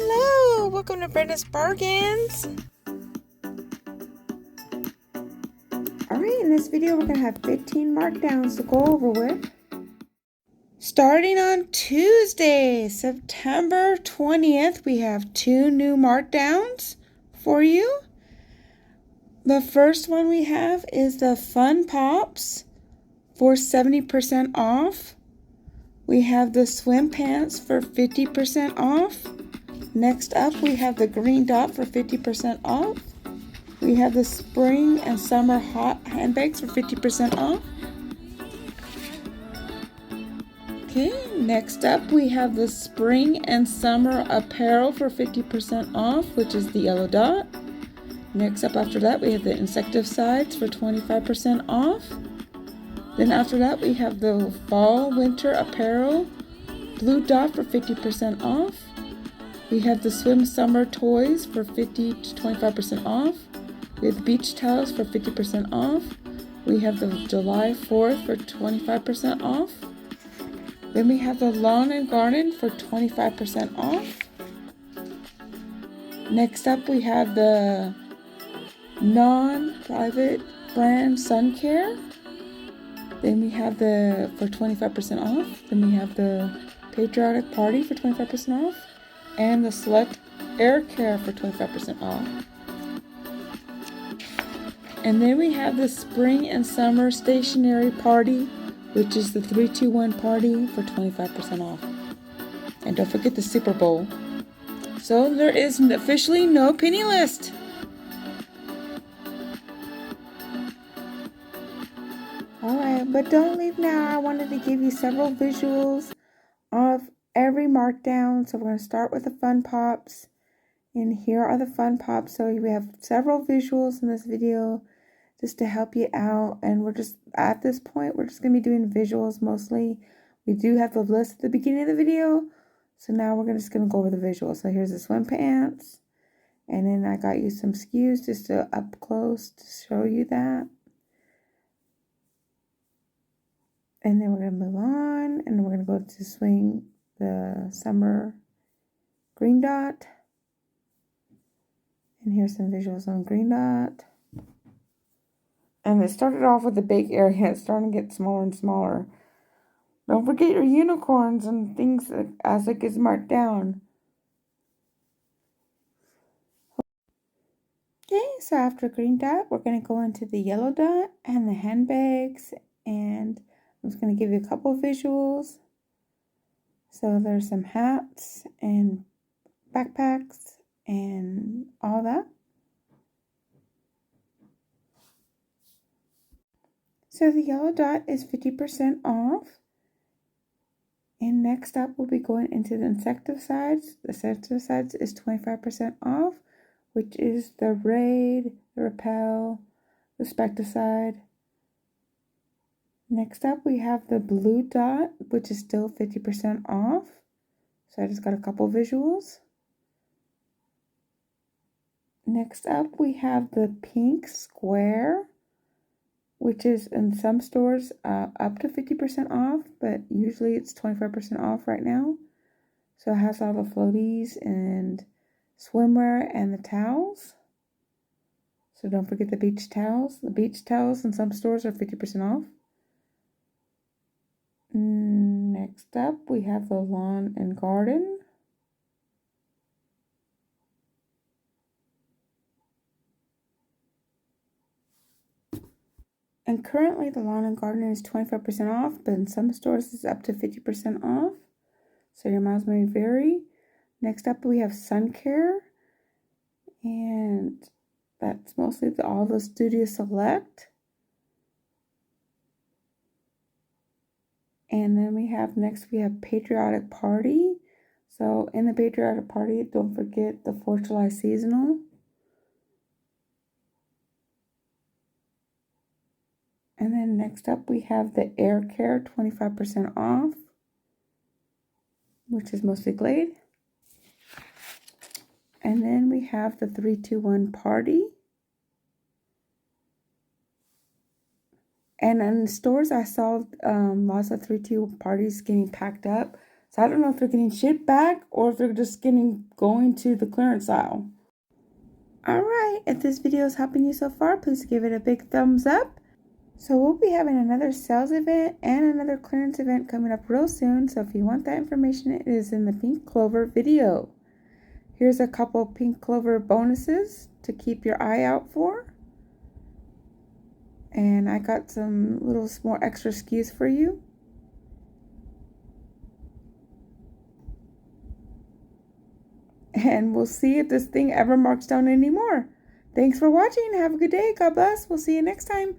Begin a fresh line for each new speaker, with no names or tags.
Hello, welcome to Brenna's Bargains.
Alright, in this video we're going to have 15 markdowns to go over with.
Starting on Tuesday, September 20th, we have 2 new markdowns for you. The first one we have is the Fun Pops for 70% off. We have the swim pants for 50% off. Next up, we have the green dot for 50% off. We have the spring and summer hot handbags for 50% off. Okay, next up we have the spring and summer apparel for 50% off, which is the yellow dot. Next up after that we have the insecticides for 25% off. Then after that we have the fall winter apparel blue dot for 50% off. We have the swim summer toys for 50 to 25% off. We have the beach towels for 50% off. We have the July 4th for 25% off. Then we have the lawn and garden for 25% off. Next up we have the non-private brand sun care. Then we have the for 25% off. Then we have the patriotic party for 25% off. And the select air care for 25% off. And then we have the spring and summer stationery party, which is the 3-2-1 party for 25% off. And don't forget the Super Bowl. So there is officially no penny list.
Alright, but don't leave now. I wanted to give you several visuals of every markdown. So we're going to start with the Fun Pops. And here are the Fun Pops. So we have several visuals in this video just to help you out. And we're just, at this point, we're just going to be doing visuals mostly. We do have the list at the beginning of the video. So now we're just going to go over the visuals. So here's the swim pants. And then I got you some SKUs just to up close to show you that. And then we're going to move on. And then we're going to go to swing the summer green dot. And here's some visuals on green dot. And it started off with a big area. It's starting to get smaller and smaller. Don't forget your unicorns and things as it gets marked down. Okay, so after green dot, we're going to go into the yellow dot and the handbags. And I'm just going to give you a couple visuals. So there's some hats and backpacks and all that. So the yellow dot is 50% off. And next up, we'll be going into the insecticides. The insecticides is 25% off, which is the Raid, the Repel, the Specticide. Next up, we have the blue dot, which is still 50% off. So I just got a couple visuals. Next up, we have the pink square, which is in some stores up to 50% off, but usually it's 25% off right now. So it has all the floaties and swimwear and the towels. So don't forget the beach towels. The beach towels in some stores are 50% off. Next up, we have the lawn and garden. And currently the lawn and garden is 25% off, but in some stores it's up to 50% off. So your amounts may vary. Next up we have sun care. And that's mostly all the Studio Select. And then we have Patriotic Party. So in the Patriotic Party, don't forget the 4th of July seasonal. And then next up we have the Air Care 25% off, which is mostly Glade. And then we have the 3-2-1 party. And in stores I saw lots of 3-2 parties getting packed up.
So I don't know if they're getting shipped back or if they're just going to the clearance aisle.
Alright, if this video is helping you so far, please give it a big thumbs up. So we'll be having another sales event and another clearance event coming up real soon. So if you want that information, it is in the Pink Clover video. Here's a couple Pink Clover bonuses to keep your eye out for. And I got some little more extra SKUs for you. And we'll see if this thing ever marks down anymore. Thanks for watching. Have a good day. God bless. We'll see you next time.